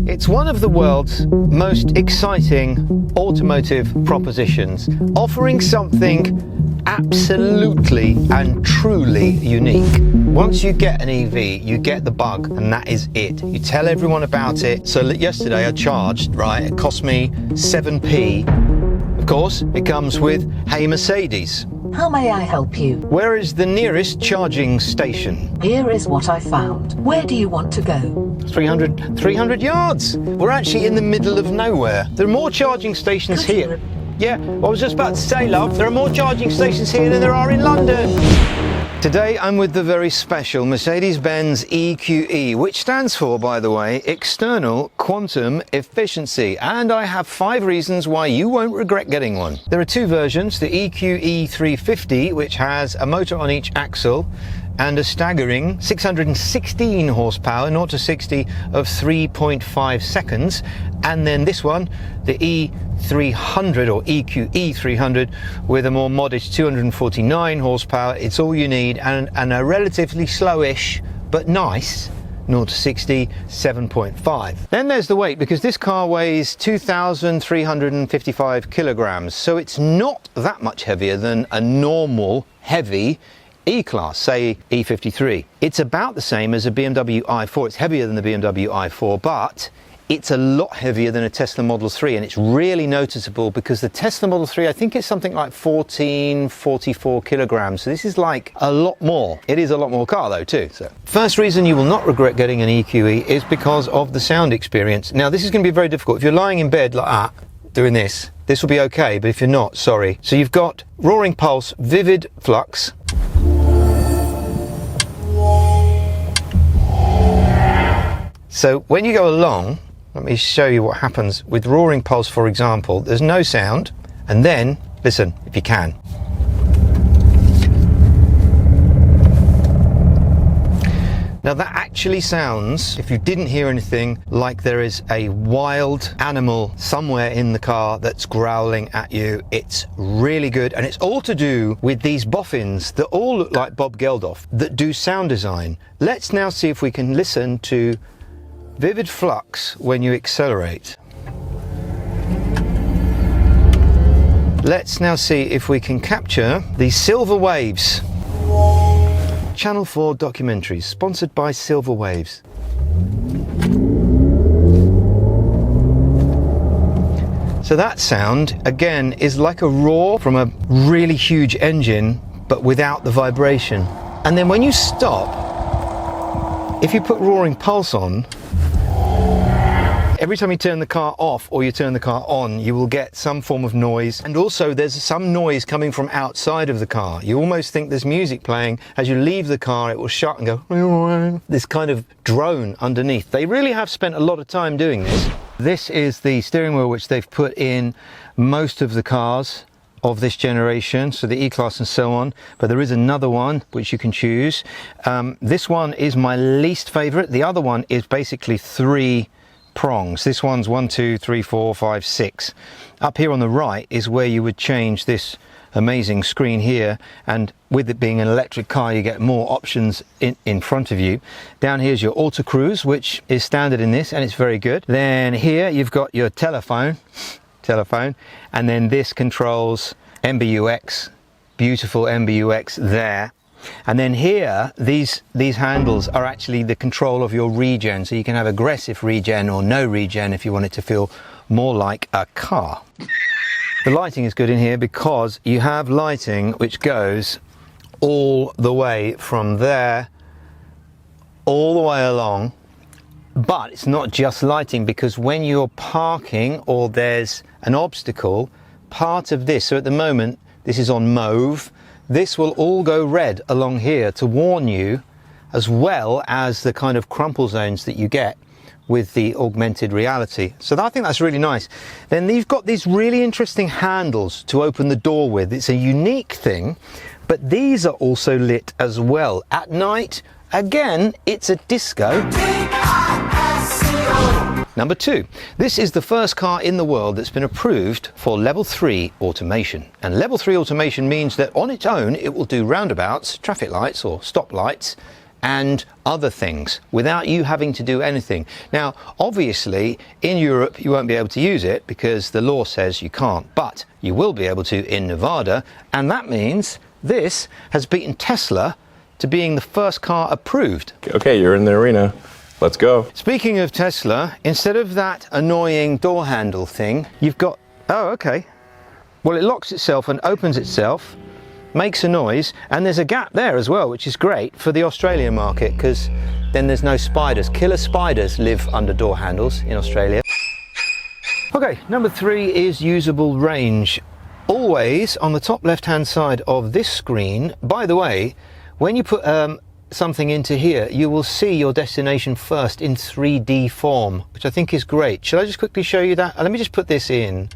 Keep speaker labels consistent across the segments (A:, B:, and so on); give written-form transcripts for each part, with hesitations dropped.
A: It's one of the world's most exciting automotive propositions, offering something absolutely and truly unique. Once you get an EV, you get the bug, and that is it. You tell everyone about it. So yesterday I charged, right? It cost me 7p. Of course, it comes with, "Hey Mercedes,
B: how may I help you?
A: Where is the nearest charging station?"
B: Here is what I found. Where do you want to go?
A: 300 yards. We're actually in the middle of nowhere. There are more charging stations here. Yeah, I was just about to say, love, there are more charging stations here than there are in London. Today I'm with the very special Mercedes-Benz EQE, which stands for, by the way, External Quantum Efficiency, and I have 5 reasons why you won't regret getting one. There are 2 versions, the EQE 350, which has a motor on each axle and a staggering 616 horsepower, 0 to 60 of 3.5 seconds, and then this one, the E300 or EQE 300, with a more modest 249 horsepower. It's all you need, and a relatively slowish but nice 0 to 60, 7.5. Then there's the weight, because this car weighs 2,355 kilograms, so it's not that much heavier than a normal heavy E-Class, say E53. It's about the same as a BMW i4. It's heavier than the BMW i4, but it's a lot heavier than a Tesla Model 3, and it's really noticeable because the Tesla Model 3, I think it's something like 44 kilograms. So this is like a lot more. It is a lot more car though too. So first reason you will not regret getting an EQE is because of the sound experience. Now this is going to be very difficult. If you're lying in bed like that, doing this will be okay, but if you're not, sorry. So you've got roaring pulse, vivid flux. So when you go along, let me show you what happens with roaring pulse, for example. There's no sound, and then listen if you can. Now that actually sounds, if you didn't hear anything, like there is a wild animal somewhere in the car that's growling at you. It's really good, and it's all to do with these boffins that all look like Bob Geldof that do sound design. Let's now see if we can listen to vivid flux when you accelerate. Let's now see if we can capture these silver waves. Channel 4 documentaries, sponsored by Silver Waves. So that sound, again, is like a roar from a really huge engine, but without the vibration. And then when you stop, if you put roaring pulse on, every time you turn the car off or you turn the car on, you will get some form of noise. And also there's some noise coming from outside of the car. You almost think there's music playing. As you leave the car, it will shut and go, this kind of drone underneath. They really have spent a lot of time doing this. This is the steering wheel which they've put in most of the cars of this generation, so the E-Class and so on, but there is another one which you can choose. This one is my least favorite. The other one is basically 3 prongs. This one's 1, 2, 3, 4, 5, 6. Up here on the right is where you would change this amazing screen here, and with it being an electric car you get more options in front of you. Down here's your auto cruise, which is standard in this, and it's very good. Then here you've got your telephone, and then this controls MBUX, beautiful MBUX there. And then here, these handles are actually the control of your regen, so you can have aggressive regen or no regen if you want it to feel more like a car. The lighting is good in here because you have lighting which goes all the way from there all the way along. But it's not just lighting, because when you're parking or there's an obstacle, part of this, so at the moment this is on mauve, this will all go red along here to warn you, as well as the kind of crumple zones that you get with the augmented reality. So I think that's really nice. Then you've got these really interesting handles to open the door with. It's a unique thing, but these are also lit as well. At night, again, it's a disco. Number 2, this is the first car in the world that's been approved for level 3 automation. And level 3 automation means that on its own, it will do roundabouts, traffic lights or stop lights, and other things without you having to do anything. Now, obviously, in Europe, you won't be able to use it because the law says you can't, but you will be able to in Nevada, and that means this has beaten Tesla to being the first car approved.
C: Okay, you're in the arena. Let's go.
A: Speaking of Tesla, instead of that annoying door handle thing, you've got, oh, okay. Well, it locks itself and opens itself, makes a noise, and there's a gap there as well, which is great for the Australian market because then there's no spiders. Killer spiders live under door handles in Australia. Okay, number 3 is usable range. Always on the top left-hand side of this screen. By the way, when you put something into here, you will see your destination first in 3D form, which I think is great. Shall I just quickly show you that? Let me just put this in.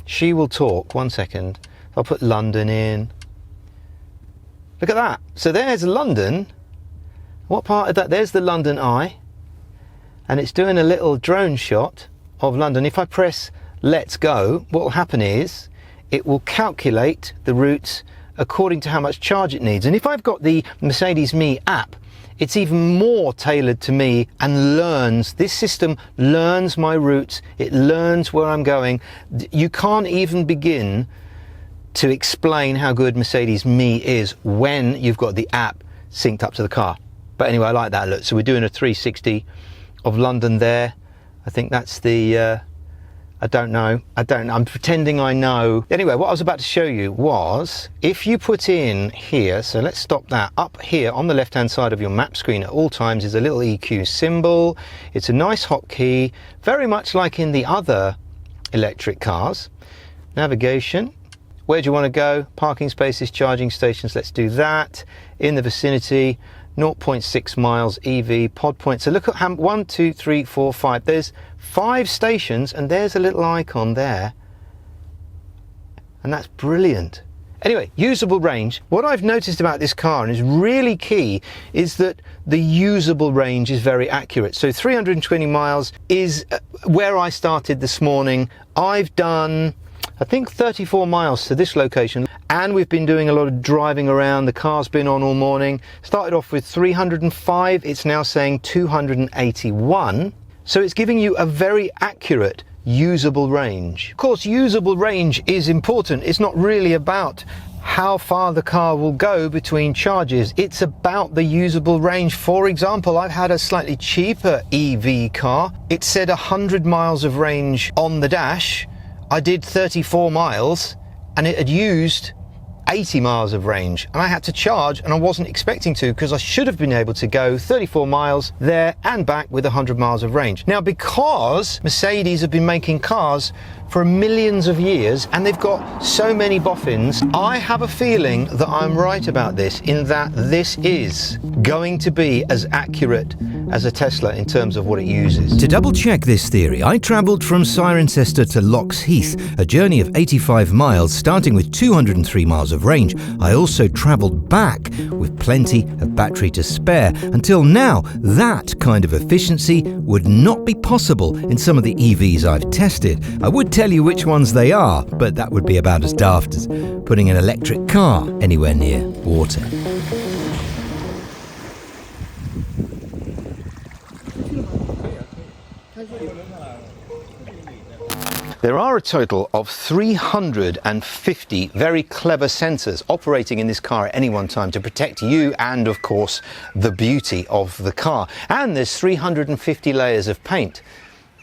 A: She will talk. 1 second. I'll put London in. Look at that. So there's London. What part of that? There's the London Eye. And it's doing a little drone shot of London. If I press let's go, what will happen is it will calculate the routes according to how much charge it needs. And if I've got the Mercedes Me app, it's even more tailored to me and learns. This system learns my routes. It learns where I'm going. You can't even begin to explain how good Mercedes Me is when you've got the app synced up to the car. But anyway, I like that look. So we're doing a 360 of London there. I think that's the, I don't know. I'm pretending I know. Anyway, what I was about to show you was, if you put in here, so let's stop that. Up here on the left-hand side of your map screen at all times is a little EQ symbol. It's a nice hotkey, very much like in the other electric cars. Navigation. Where do you want to go? Parking spaces, charging stations, let's do that. In the vicinity, 0.6 miles EV pod point. So look at how 1, 2, 3, 4, 5. There's 5 stations and there's a little icon there. And that's brilliant. Anyway, usable range. What I've noticed about this car, and is really key, is that the usable range is very accurate. So 320 miles is where I started this morning. I've done, I think, 34 miles to this location, and we've been doing a lot of driving around. The car's been on all morning. Started off with 305, it's now saying 281. So it's giving you a very accurate usable range. Of course, usable range is important. It's not really about how far the car will go between charges. It's about the usable range. For example, I've had a slightly cheaper EV car. It said 100 miles of range on the dash. I did 34 miles and it had used 80 miles of range, and I had to charge, and I wasn't expecting to, because I should have been able to go 34 miles there and back with 100 miles of range. Now, because Mercedes have been making cars for millions of years and they've got so many boffins, I have a feeling that I'm right about this, in that this is going to be as accurate as a Tesla in terms of what it uses.
D: To double check this theory, I travelled from Cirencester to Lock's Heath, a journey of 85 miles starting with 203 miles of range. I also travelled back with plenty of battery to spare. Until now, that kind of efficiency would not be possible in some of the EVs I've tested. I would tell you which ones they are, but that would be about as daft as putting an electric car anywhere near water.
A: There are a total of 350 very clever sensors operating in this car at any one time to protect you and, of course, the beauty of the car. And there's 350 layers of paint.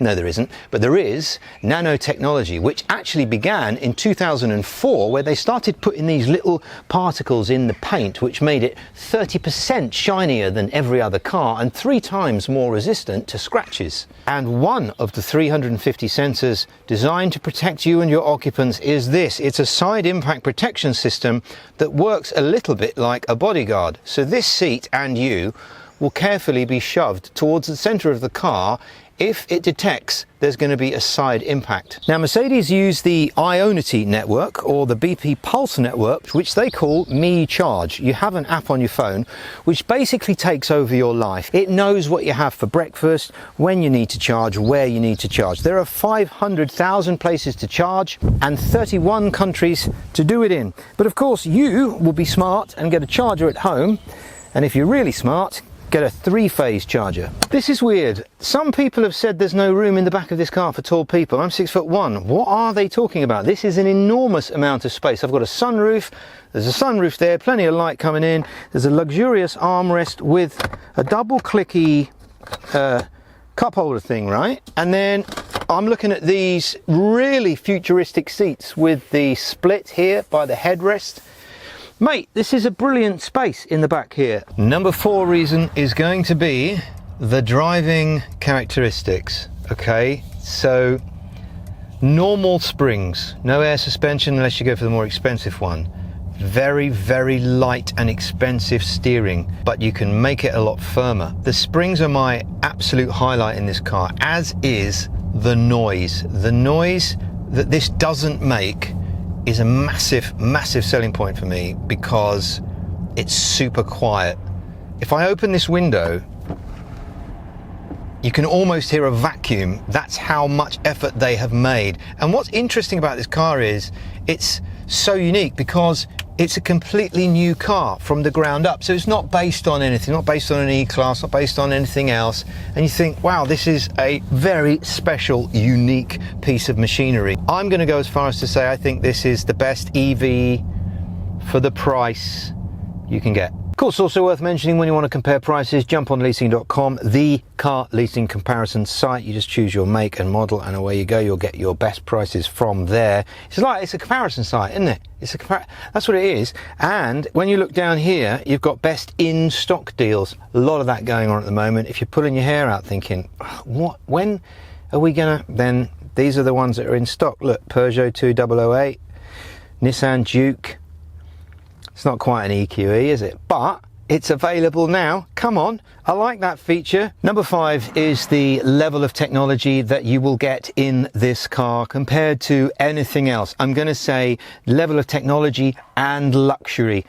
A: No, there isn't, but there is nanotechnology, which actually began in 2004, where they started putting these little particles in the paint, which made it 30% shinier than every other car and 3 times more resistant to scratches. And one of the 350 sensors designed to protect you and your occupants is this. It's a side impact protection system that works a little bit like a bodyguard. So this seat and you will carefully be shoved towards the center of the car if it detects there's going to be a side impact. Now, Mercedes use the Ionity network, or the BP Pulse network, which they call Me Charge. You have an app on your phone which basically takes over your life. It knows what you have for breakfast, when you need to charge, where you need to charge. There are 500,000 places to charge and 31 countries to do it in. But of course, you will be smart and get a charger at home, and if you're really smart, get a 3-phase charger. This is weird. Some people have said there's no room in the back of this car for tall people. I'm 6'1". What are they talking about? This is an enormous amount of space. I've got a sunroof. There's a sunroof there, plenty of light coming in. There's a luxurious armrest with a double clicky cup holder thing, right? And then I'm looking at these really futuristic seats with the split here by the headrest. Mate, this is a brilliant space in the back here. Number 4 reason is going to be the driving characteristics. Okay, so normal springs, no air suspension unless you go for the more expensive one. Very, very light and expensive steering, but you can make it a lot firmer. The springs are my absolute highlight in this car, as is the noise. The noise that this doesn't make is a massive, massive selling point for me because it's super quiet. If I open this window, you can almost hear a vacuum. That's how much effort they have made. And what's interesting about this car is it's so unique because it's a completely new car from the ground up. So it's not based on anything, not based on an E-Class, not based on anything else. And you think, wow, this is a very special, unique piece of machinery. I'm going to go as far as to say I think this is the best EV for the price you can get. Of course, also worth mentioning when you want to compare prices, jump on Leasing.com, the car leasing comparison site. You just choose your make and model and away you go. You'll get your best prices from there. It's a comparison site, isn't it? That's what it is. And when you look down here, you've got best in stock deals. A lot of that going on at the moment. If you're pulling your hair out thinking, when are we gonna, then these are the ones that are in stock. Look, Peugeot 2008, Nissan Duke. It's not quite an EQE, is it? But it's available now. Come on, I like that feature. Number 5 is the level of technology that you will get in this car compared to anything else. I'm going to say level of technology and luxury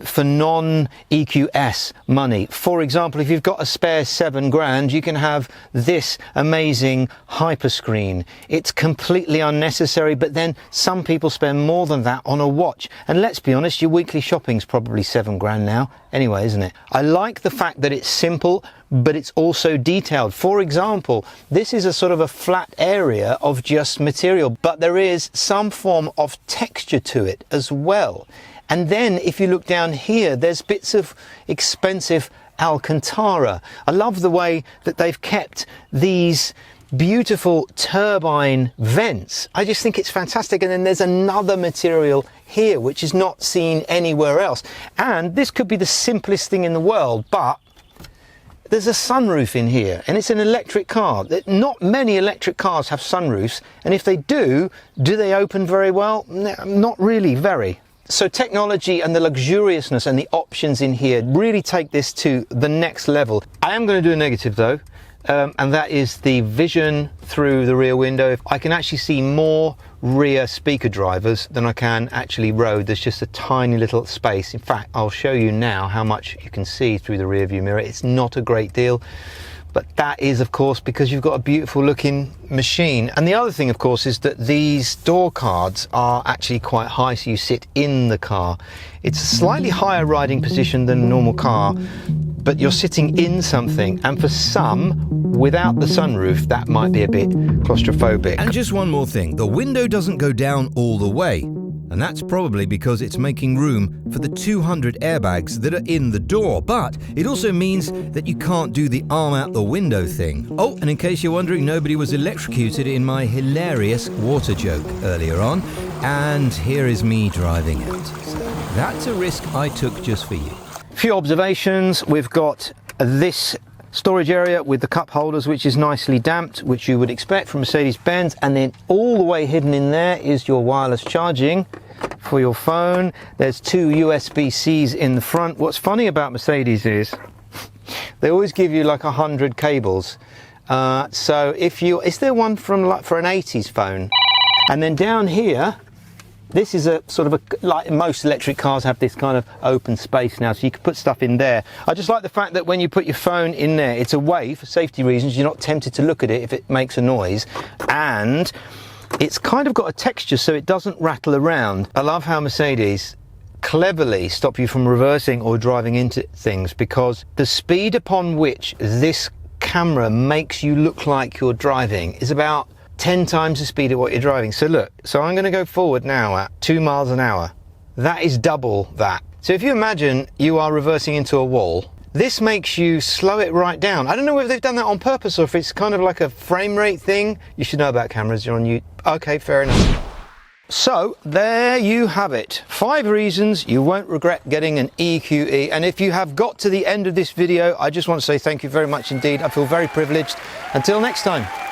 A: for non-EQS money. For example, if you've got a spare 7 grand, you can have this amazing hyperscreen. It's completely unnecessary, but then some people spend more than that on a watch. And let's be honest, your weekly shopping's probably 7 grand now anyway, isn't it? I like the fact that it's simple, but it's also detailed. For example, this is a sort of a flat area of just material, but there is some form of texture to it as well. And then if you look down here, there's bits of expensive Alcantara. I love the way that they've kept these beautiful turbine vents. I just think it's fantastic. And then there's another material here, which is not seen anywhere else. And this could be the simplest thing in the world, but there's a sunroof in here, and it's an electric car. Not many electric cars have sunroofs. And if they do they open very well? Not really very. So technology and the luxuriousness and the options in here really take this to the next level. I am going to do a negative though, and that is the vision through the rear window. I can actually see more rear speaker drivers than I can actually road. There's just a tiny little space. In fact, I'll show you now how much you can see through the rear view mirror. It's not a great deal. But that is, of course, because you've got a beautiful looking machine. And the other thing, of course, is that these door cards are actually quite high, so you sit in the car. It's a slightly higher riding position than a normal car, but you're sitting in something. And for some, without the sunroof, that might be a bit claustrophobic.
D: And just one more thing, the window doesn't go down all the way. And that's probably because it's making room for the 200 airbags that are in the door. But it also means that you can't do the arm out the window thing. Oh, and in case you're wondering, nobody was electrocuted in my hilarious water joke earlier on. And here is me driving it. So that's a risk I took just for you.
A: Few observations. We've got this storage area with the cup holders, which is nicely damped, which you would expect from Mercedes-Benz. And then all the way hidden in there is your wireless charging for your phone. There's 2 USB-Cs in the front. What's funny about Mercedes is they always give you like 100 cables. So is there one for an 80s phone? And then down here, this is a sort of like most electric cars have this kind of open space now, so you can put stuff in there. I just like the fact that when you put your phone in there, it's away for safety reasons. You're not tempted to look at it if it makes a noise. And it's kind of got a texture so it doesn't rattle around. I love how Mercedes cleverly stop you from reversing or driving into things, because the speed upon which this camera makes you look like you're driving is about 10 times the speed of what you're driving. So look, I'm going to go forward now at 2 miles an hour. That is double that. So if you imagine you are reversing into a wall, this makes you slow it right down. I don't know whether they've done that on purpose or if it's kind of like a frame rate thing. You should know about cameras, you're on YouTube. Okay, fair enough. So there you have it. 5 reasons you won't regret getting an EQE. And if you have got to the end of this video, I just want to say thank you very much indeed. I feel very privileged. Until next time.